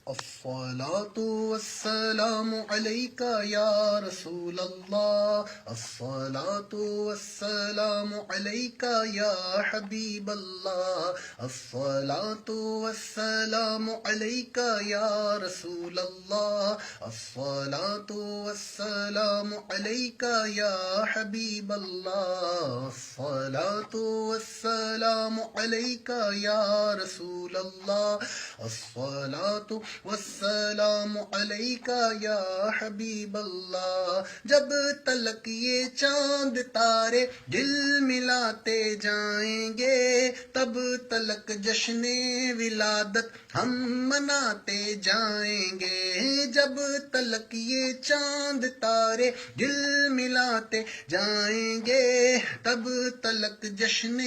الصلاة والسلام عليك يا رسول الله الصلاة والسلام عليك يا حبيب الله الصلاة والسلام عليك يا رسول الله الصلاة والسلام عليك يا حبيب الله الصلاة والسلام عليك يا رسول الله الصلاة والسلام علیکہ یا حبیب اللہ. جب تلک یہ چاند تارے دل ملاتے جائیں گے تب تلک جشن ولادت ہم مناتے جائیں گے. جب تلک یہ چاند تارے دل ملاتے جائیں گے تب تلک جشن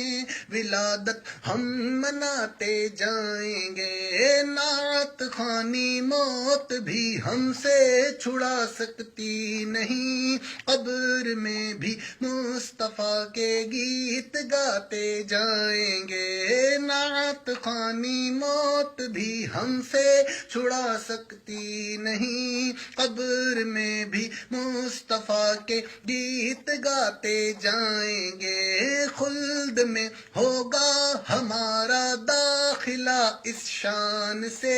ولادت ہم مناتے جائیں گے. نعت خوانی موت بھی ہم سے چھڑا سکتی نہیں قبر میں بھی مصطفیٰ کے گیت گاتے جائیں گے. نعت خوانی موت بھی ہم سے چھڑا سکتی نہیں قبر میں بھی مصطفیٰ کے گیت گاتے جائیں گے. خلد میں ہوگا ہمارا داخلہ اس شان سے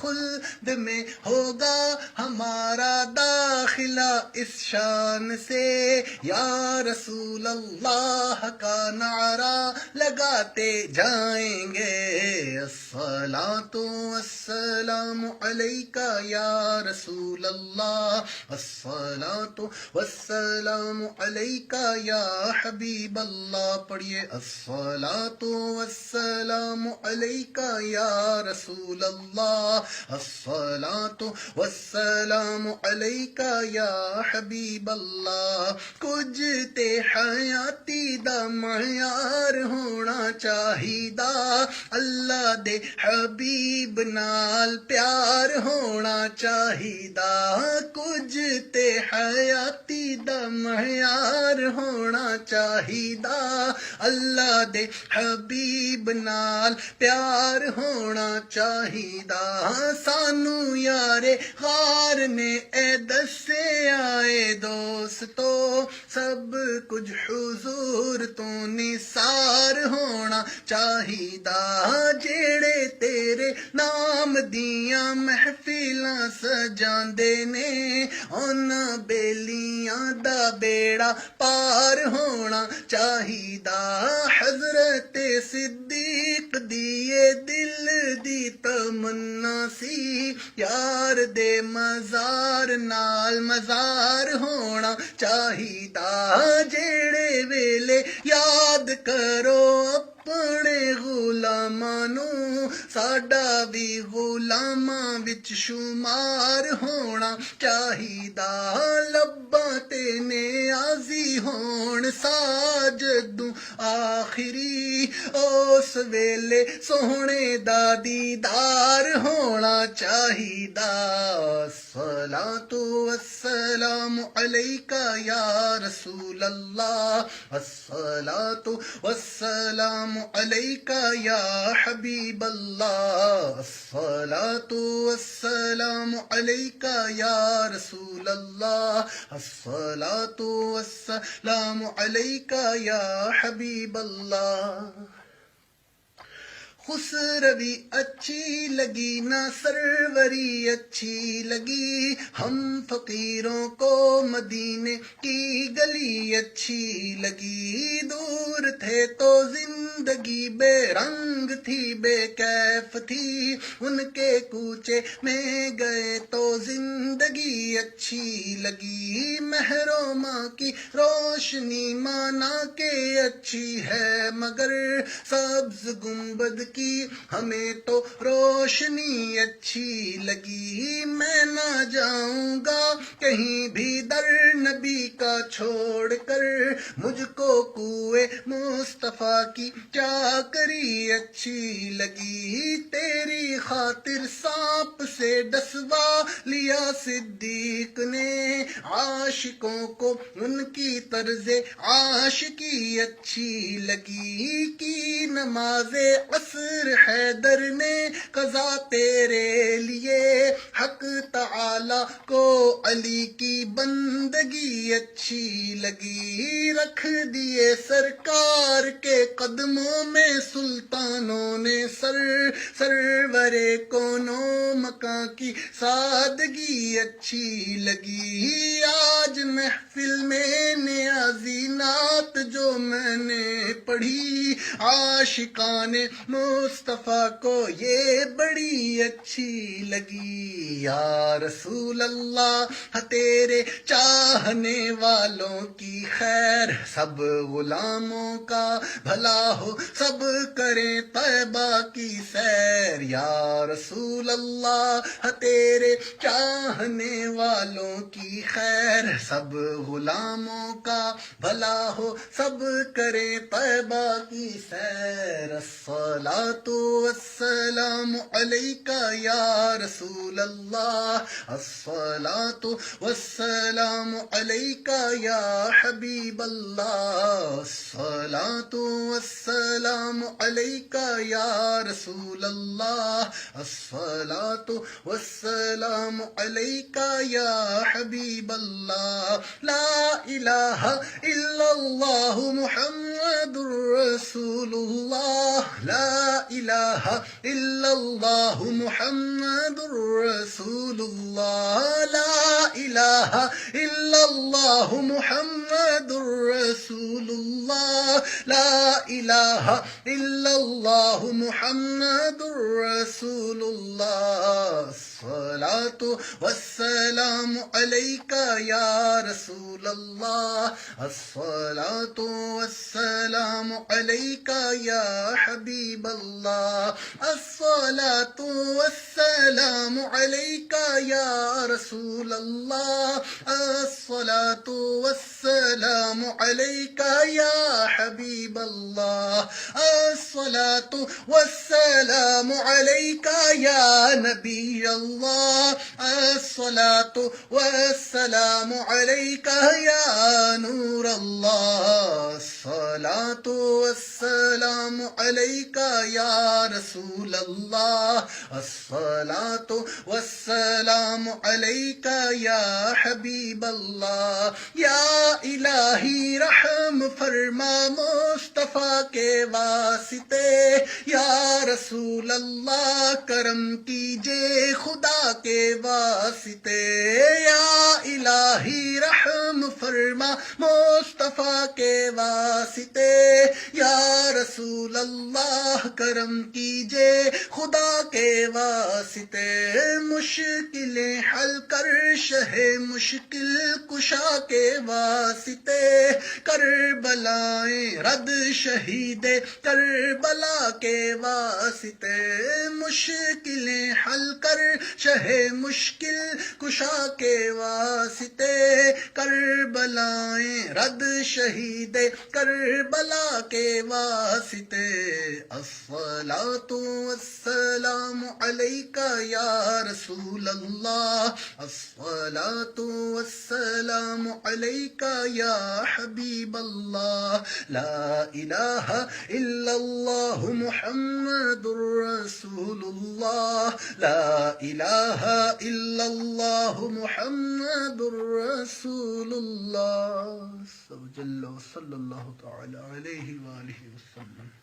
خلد میں ہوگا ہمارا داخلہ اس شان سے. یا رسول اللہ کا نعرہ لگاتے جائیں گے. الصلاۃ والسلام علیک یا رسول اللہ الصلاۃ والسلام علیک یا حبیب اللہ. پڑھیے الصلاۃ والسلام علیک یا رسول اللہ الصلاۃ والسلام علیک یا حبیب اللہ. کچھ تے حیاتی دا معیار ہونا چاہیدا اللہ دے حبیب نال پیار ہونا چاہیدا. کچھ تے حیاتی دا معیار ہونا چاہیدا اللہ دے حبیب نال پیار ہونا چاہیدا. سانو یارے غار نے اے دسے آئے دوستو سب کچھ حضور تو نثار ہونا چاہیدا. جیڑے تیرے نام دیاں محفلاں سجاندے نے انہاں بیلیاں دا بیڑا پار ہونا چاہیدا. حضرت صدیق دیے دل دی تمنا سی یار دے مزار نال مزار ہونا چاہیدا. جیڑے ویلے یاد کرو اپنے غلاماں نو ساڈا بھی غلاماں وچ شمار ہونا چاہیدا. لباں تے نیازی ہون ساجدوں آخری اس ویلے سوہنے دا دیدار ہونا چاہیدا. الصلاۃ والسلام علیک یا رسول اللہ الصلاۃ والسلام علیک یا حبیب اللہ الصلاۃ والسلام علیک یا رسول اللہ الصلاۃ والسلام علیک یا حبیب اللہ. خسروی اچھی لگی نہ سروری اچھی لگی ہم فقیروں کو مدینے کی گلی اچھی لگی. دور تھے تو زندگی بے رنگ تھی بے کیف تھی ان کے کوچے میں گئے تو زندگی اچھی لگی. محرومہ کی روشنی مانا کہ اچھی ہے مگر سبز گنبد کی ہمیں تو روشنی اچھی لگی. میں نہ جاؤں گا کہیں بھی در نبی کا چھوڑ کر مجھ کو کوئے مصطفیٰ کی چاکری اچھی لگی. تیری خاطر سانپ سے ڈسوا لیا صدیق نے عاشقوں کو ان کی طرز عاشقی اچھی لگی. کی نماز عصر نصر حیدر نے قضا تیرے لیے، حق تعالی کو علی کی بندگی اچھی لگی، رکھ دیے سرکار کے قدموں میں سلطانوں نے سر، سرور کونوں مکاں کی سادگی اچھی لگی، آج محفل میں نیازی نعت جو میں نے پڑھی، عاشقان مصطفیٰ کو یہ بڑی اچھی لگی، یا رسول اللہ تیرے چاہنے والوں کی خیر، سب غلاموں کا بھلا ہو، سب کریں طیبہ کی سیر، یا رسول اللہ تیرے چاہنے والوں کی خیر، سب غلاموں کا بھلا ہو، سب کریں طیبہ کی سیر، الصلاۃ والسلام علیک یا رسول اللہ، الصلاۃ والسلام علیک یا حبیب اللہ، الصلاۃ والسلام علیک یا رسول اللہ، الصلاۃ والسلام علیک یا حبیب اللہ، لا الہ الا اللہ محمد رسول اللہ، لا الہ الا اللہ محمد رسول اللہ، لا الہ الا اللہ محمد رسول اللہ، لا الہ الا اللہ محمد رسول اللہ، الصلاۃ والسلام علیک یا رسول اللہ، الصلاۃ والسلام علیک یا حبیب اللہ، الصلاۃ والسلام علیک یا رسول اللہ، الصلاۃ والسلام علیک یا حبیب اللہ، الصلاۃ والسلام علیک یا نبی اللہ، الصلاۃ والسلام علیک یا نور اللہ، الصلاۃ والسلام علیک یا رسول اللہ، الصلاۃ والسلام علیک یا حبیب اللہ، یا الہی رحم فرما مصطفیٰ کے واسطے، یا رسول اللہ کرم کیجے خدا کے واسطے، یا الہی رحم فرما مصطفیٰ کے واسطے، یا رسول اللہ کرم کیجے خدا کے واسطے، مشکلیں حل کر شہ مشکل کشا کے واسطے، کربلائیں رد شہید کربلا کے واسطے، مشکلیں حل کر شہ مشکل کشا کے واسطے، کربلائیں رد شہید کربلا کے واسطے، الصلاۃ والسلام علیک یا رسول اللہ، الصلاۃ والسلام علیک یا حبیب اللہ، لا الہ الا اللہ محمد رسول اللہ، لا الہ الا اللہ محمد رسول اللہ، صلی اللہ تعالی علیہ وآلہ وسلم۔